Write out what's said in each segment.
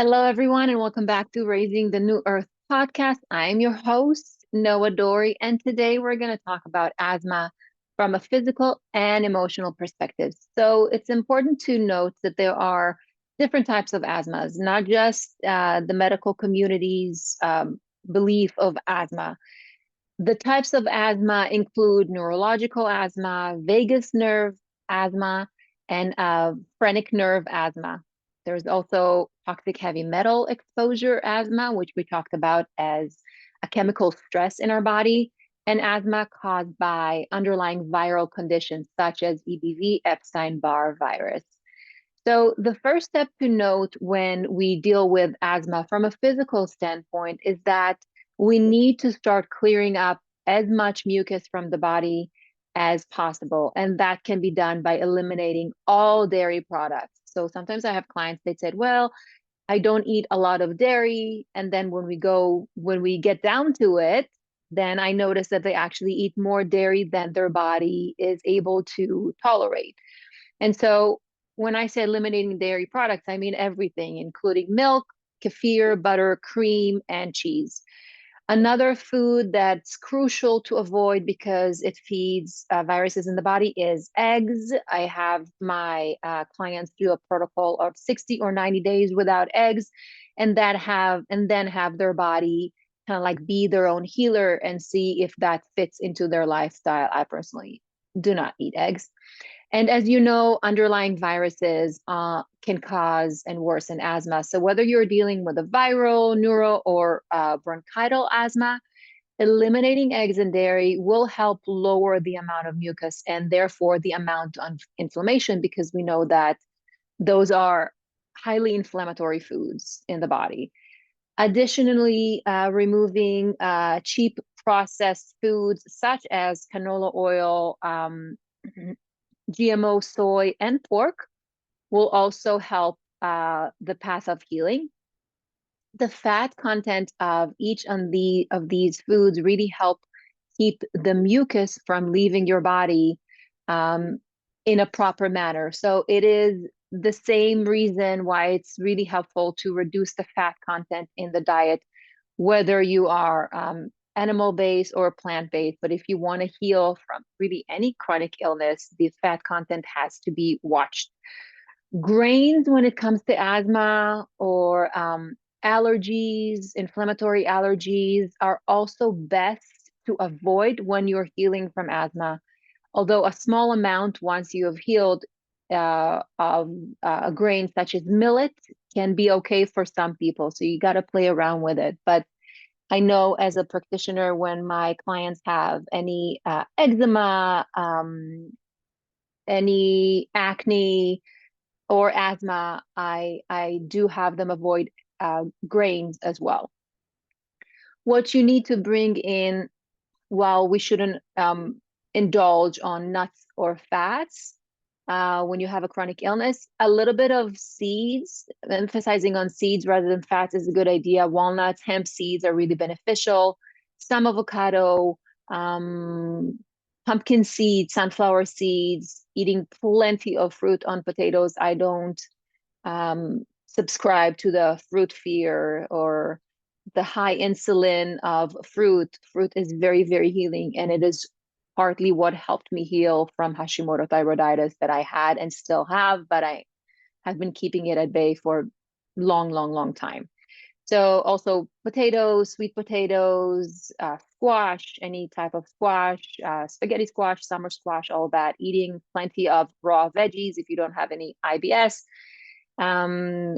Hello, everyone, and welcome back to Raising the New Earth podcast. I'm your host, Noah Dory, and today we're going to talk about asthma from a physical and emotional perspective. So it's important to note that there are different types of asthmas, not just the medical community's belief of asthma. The types of asthma include neurological asthma, vagus nerve asthma, and phrenic nerve asthma. There's also toxic heavy metal exposure asthma, which we talked about as a chemical stress in our body, and asthma caused by underlying viral conditions such as EBV, Epstein-Barr virus. So, the first step to note when we deal with asthma from a physical standpoint is that we need to start clearing up as much mucus from the body as possible. And that can be done by eliminating all dairy products. So, sometimes I have clients, they said, well, I don't eat a lot of dairy. And then when we get down to it, then I notice that they actually eat more dairy than their body is able to tolerate. And so when I say eliminating dairy products, I mean everything, including milk, kefir, butter, cream, and cheese. Another food that's crucial to avoid because it feeds viruses in the body is eggs. I have my clients do a protocol of 60 or 90 days without eggs, and then have their body kind of like be their own healer and see if that fits into their lifestyle. I personally do not eat eggs. And as you know, underlying viruses can cause and worsen asthma. So whether you're dealing with a viral, neuro, or bronchital asthma, eliminating eggs and dairy will help lower the amount of mucus and therefore the amount of inflammation, because we know that those are highly inflammatory foods in the body. Additionally, removing cheap processed foods such as canola oil, GMO soy, and pork will also help the path of healing. The fat content of each of these foods really help keep the mucus from leaving your body in a proper manner. So it is the same reason why it's really helpful to reduce the fat content in the diet, whether you are animal-based or plant-based. But if you want to heal from really any chronic illness, the fat content has to be watched. Grains, when it comes to asthma or allergies, inflammatory allergies, are also best to avoid when you're healing from asthma. Although a small amount, once you have healed, of grains such as millet can be okay for some people. So you got to play around with it. But I know as a practitioner, when my clients have any eczema, any acne, or asthma, I do have them avoid grains as well. What you need to bring in, while we shouldn't indulge on nuts or fats when you have a chronic illness, a little bit of seeds, emphasizing on seeds rather than fats, is a good idea. Walnuts, hemp seeds are really beneficial. Some avocado, pumpkin seeds, sunflower seeds, eating plenty of fruit on potatoes. I don't subscribe to the fruit fear or the high insulin of fruit. Fruit is very, very healing, and it is partly what helped me heal from Hashimoto thyroiditis that I had and still have, but I have been keeping it at bay for long, long, long time. So also potatoes, sweet potatoes, squash, any type of squash, spaghetti squash, summer squash, all that. Eating plenty of raw veggies if you don't have any IBS.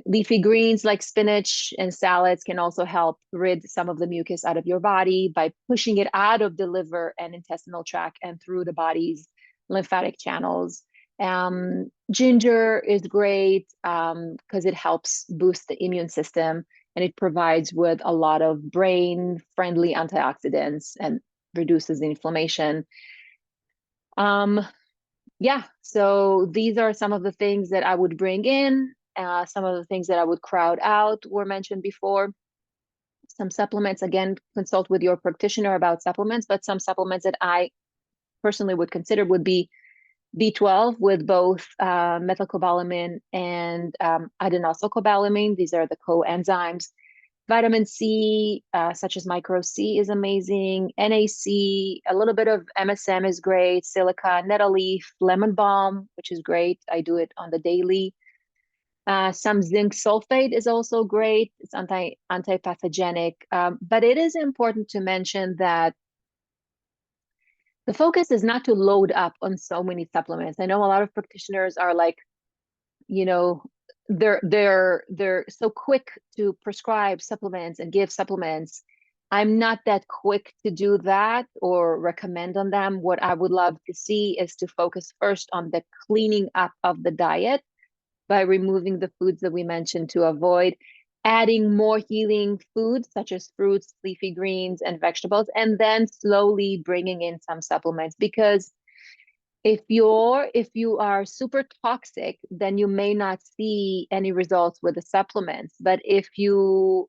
Leafy greens like spinach and salads can also help rid some of the mucus out of your body by pushing it out of the liver and intestinal tract and through the body's lymphatic channels. Ginger is great because it helps boost the immune system, and it provides with a lot of brain-friendly antioxidants and reduces the inflammation. Yeah, so these are some of the things that I would bring in. Some of the things that I would crowd out were mentioned before. Some supplements, again, consult with your practitioner about supplements, but some supplements that I personally would consider would be B12 with both methylcobalamin and adenosylcobalamin. These are the coenzymes. Vitamin C, such as micro C, is amazing. NAC, a little bit of MSM is great. Silica, nettle leaf, lemon balm, which is great. I do it on the daily. Some zinc sulfate is also great. It's anti-pathogenic. But it is important to mention that the focus is not to load up on so many supplements. I know a lot of practitioners are like, you know, they're so quick to prescribe supplements and give supplements. I'm not that quick to do that or recommend on them. What I would love to see is to focus first on the cleaning up of the diet by removing the foods that we mentioned to avoid, adding more healing foods such as fruits, leafy greens, and vegetables, and then slowly bringing in some supplements. Because if you are super toxic, then you may not see any results with the supplements. But if you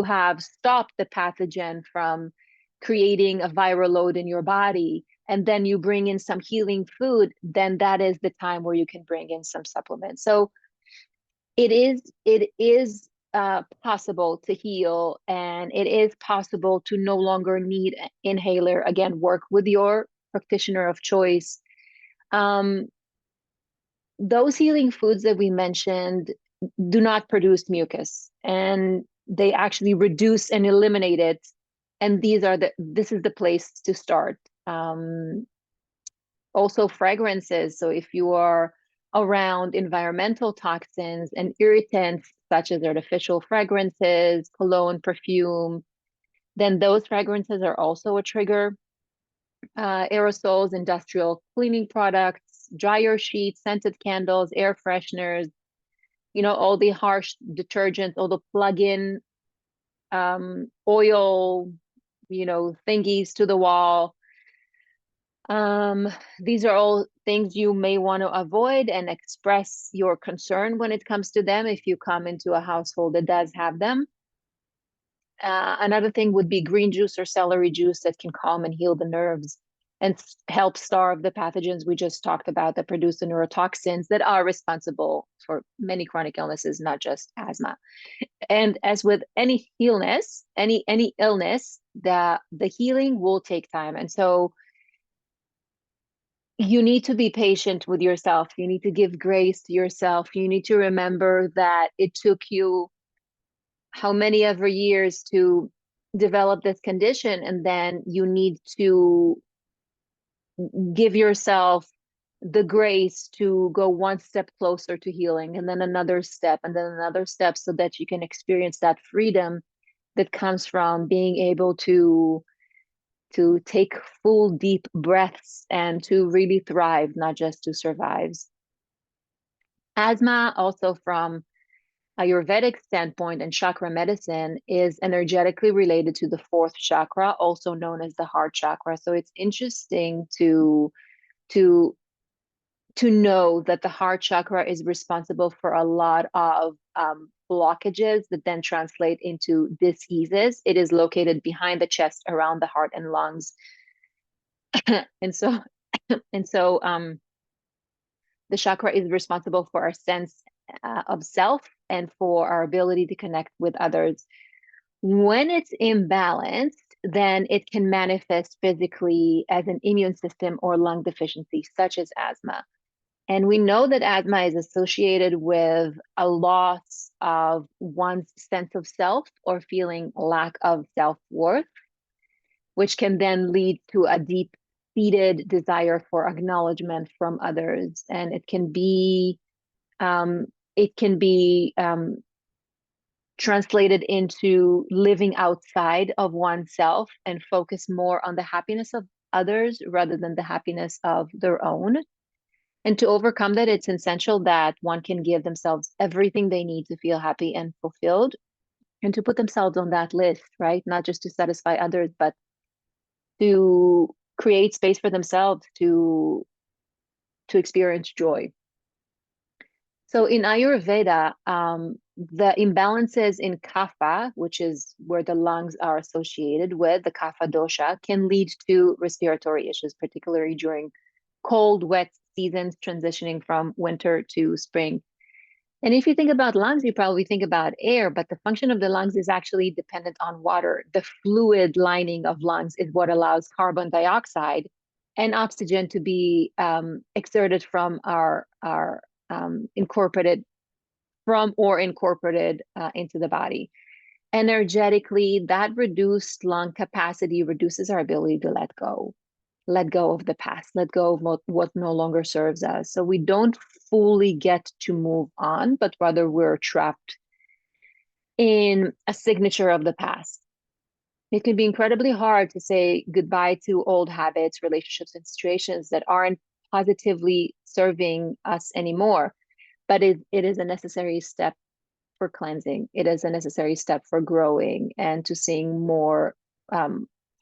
have stopped the pathogen from creating a viral load in your body, and then you bring in some healing food, then that is the time where you can bring in some supplements. So it is possible to heal, and it is possible to no longer need an inhaler. Again, work with your practitioner of choice. um, those healing foods that we mentioned do not produce mucus, and they actually reduce and eliminate it. And this is the place to start. Also fragrances. So if you are around environmental toxins and irritants, such as artificial fragrances, cologne, perfume, then those fragrances are also a trigger. Aerosols, industrial cleaning products, dryer sheets, scented candles, air fresheners, all the harsh detergents, all the plug-in oil, thingies to the wall. These are all things you may want to avoid and express your concern when it comes to them if you come into a household that does have them. Another thing would be green juice or celery juice that can calm and heal the nerves and help starve the pathogens we just talked about that produce the neurotoxins that are responsible for many chronic illnesses, not just asthma. And as with any illness, the healing will take time. And so you need to be patient with yourself. You need to give grace to yourself. You need to remember that it took you how many ever years to develop this condition, and then you need to give yourself the grace to go one step closer to healing, and then another step, and then another step, so that you can experience that freedom that comes from being able to take full deep breaths and to really thrive, not just to survive. Asthma, also from Ayurvedic standpoint and chakra medicine, is energetically related to the fourth chakra, also known as the heart chakra. So it's interesting to to know that the heart chakra is responsible for a lot of blockages that then translate into diseases. It is located behind the chest, around the heart and lungs. and so and so the chakra is responsible for our sense of self and for our ability to connect with others. When it's imbalanced, then it can manifest physically as an immune system or lung deficiency, such as asthma. And we know that asthma is associated with a loss of one's sense of self or feeling lack of self-worth, which can then lead to a deep-seated desire for acknowledgement from others. And it can be translated into living outside of oneself and focus more on the happiness of others rather than the happiness of their own. And to overcome that, it's essential that one can give themselves everything they need to feel happy and fulfilled, and to put themselves on that list, right? Not just to satisfy others, but to create space for themselves to experience joy. So in Ayurveda, the imbalances in kapha, which is where the lungs are associated with, the kapha dosha, can lead to respiratory issues, particularly during cold, wet seasons transitioning from winter to spring. And if you think about lungs, you probably think about air, but the function of the lungs is actually dependent on water. The fluid lining of lungs is what allows carbon dioxide and oxygen to be exerted from our incorporated into the body. Energetically, that reduced lung capacity reduces our ability to let go of the past, let go of what no longer serves us. So we don't fully get to move on, but rather we're trapped in a signature of the past. It can be incredibly hard to say goodbye to old habits, relationships, and situations that aren't positively serving us anymore. But it is a necessary step for cleansing. It is a necessary step for growing and to seeing more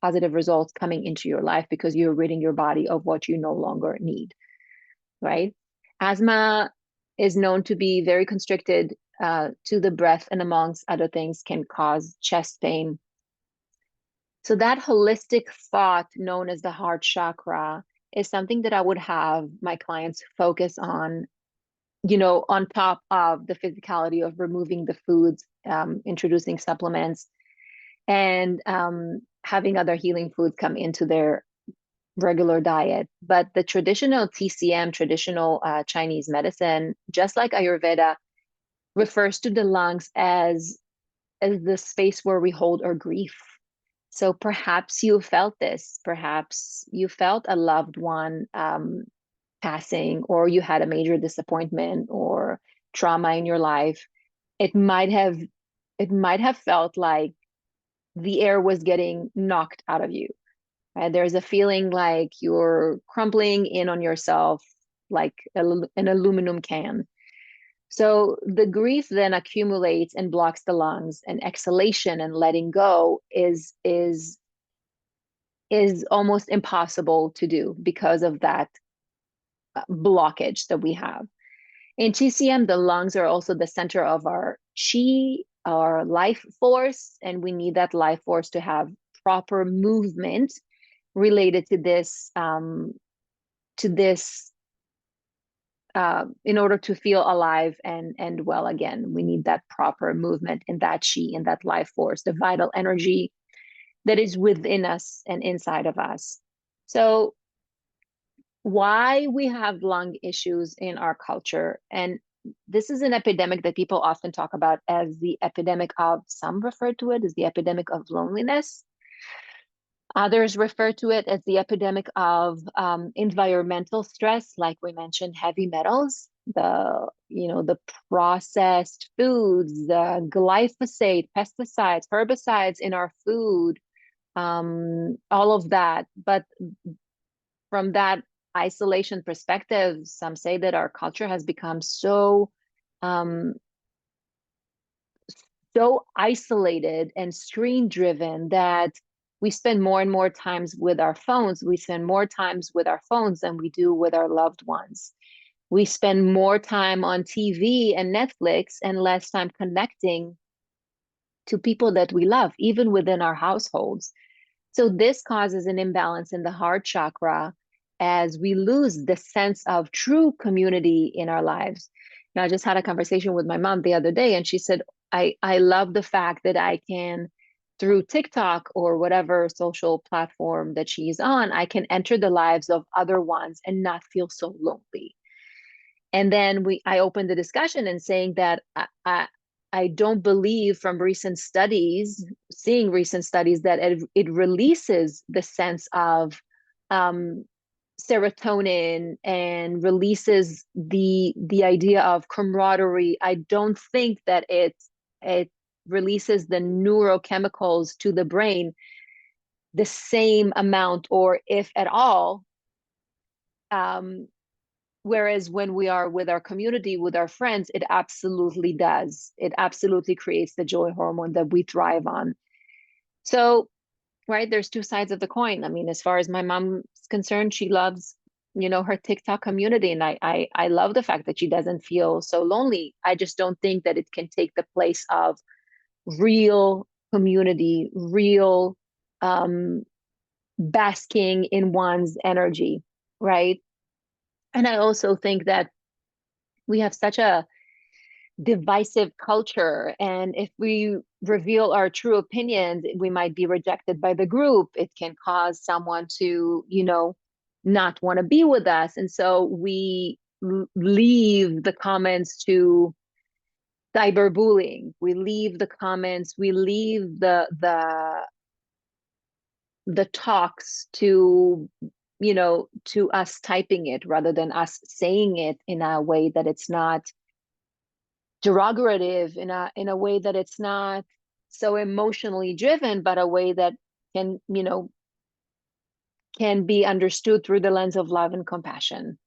positive results coming into your life because you're ridding your body of what you no longer need, right? Asthma is known to be very constricted to the breath and amongst other things can cause chest pain. So that holistic thought known as the heart chakra is something that I would have my clients focus on, on top of the physicality of removing the foods, introducing supplements, and having other healing foods come into their regular diet. But the traditional TCM, traditional Chinese medicine, just like Ayurveda, refers to the lungs as the space where we hold our grief. So perhaps you felt this. Perhaps you felt a loved one passing, or you had a major disappointment or trauma in your life. It might have felt like the air was getting knocked out of you. Right? There's a feeling like you're crumbling in on yourself like an aluminum can. So the grief then accumulates and blocks the lungs, and exhalation and letting go is almost impossible to do because of that blockage that we have. In TCM, the lungs are also the center of our chi, our life force, and we need that life force to have proper movement related to this in order to feel alive and well again. We need that proper movement in that chi, in that life force, the vital energy that is within us and inside of us. So why we have lung issues in our culture, and this is an epidemic that people often talk about as the epidemic of, some refer to it as the epidemic of loneliness. Others refer to it as the epidemic of environmental stress, like we mentioned, heavy metals, the processed foods, the glyphosate, pesticides, herbicides in our food, all of that. But from that isolation perspective, some say that our culture has become so isolated and screen driven that we spend more and more times with our phones. We spend more times with our phones than we do with our loved ones. We spend more time on TV and Netflix and less time connecting to people that we love, even within our households. So this causes an imbalance in the heart chakra as we lose the sense of true community in our lives. Now, I just had a conversation with my mom the other day, and she said, I love the fact that I can, through TikTok or whatever social platform that she's on, I can enter the lives of other ones and not feel so lonely. And then I opened the discussion and saying that I don't believe from seeing recent studies that it releases the sense of serotonin and releases the idea of camaraderie. I don't think that it releases the neurochemicals to the brain the same amount, or if at all. Whereas when we are with our community, with our friends, it absolutely does. It absolutely creates the joy hormone that we thrive on. So, right, there's two sides of the coin. I mean, as far as my mom's concerned, she loves, her TikTok community. And I love the fact that she doesn't feel so lonely. I just don't think that it can take the place of real community, real basking in one's energy, right? And I also think that we have such a divisive culture, and if we reveal our true opinions, we might be rejected by the group. It can cause someone to, not want to be with us. And so we leave the comments to cyberbullying. We leave the comments, we leave the talks to, to us typing it rather than us saying it in a way that it's not derogative, in a way that it's not so emotionally driven, but a way that can, can be understood through the lens of love and compassion,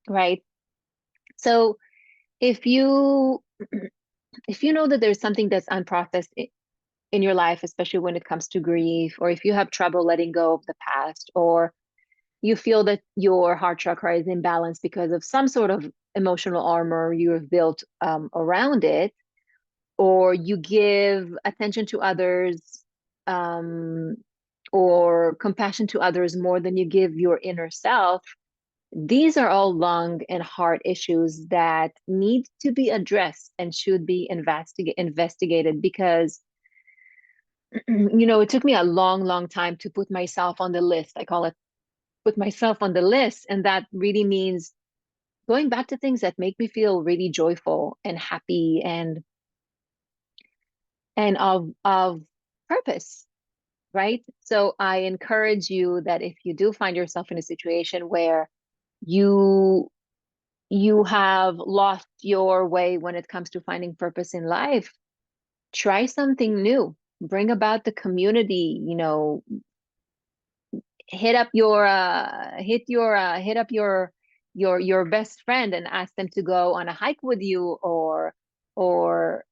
right? So if you if you know that there's something that's unprocessed in your life, especially when it comes to grief, or if you have trouble letting go of the past, or you feel that your heart chakra is imbalanced because of some sort of emotional armor you have built around it, or you give attention to others, um, or compassion to others more than you give your inner self, these are all lung and heart issues that need to be addressed and should be investigated because it took me a long, long time to put myself on the list. I call it put myself on the list. And that really means going back to things that make me feel really joyful and happy and of purpose, right? So I encourage you that if you do find yourself in a situation where you you have lost your way when it comes to finding purpose in life, try something new. Bring about the community, hit up your hit up your best friend and ask them to go on a hike with you, or or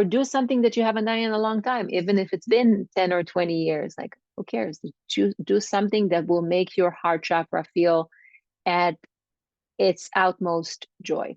do something that you haven't done in a long time, even if it's been 10 or 20 years. Like, who cares? Do something that will make your heart chakra feel at its utmost joy.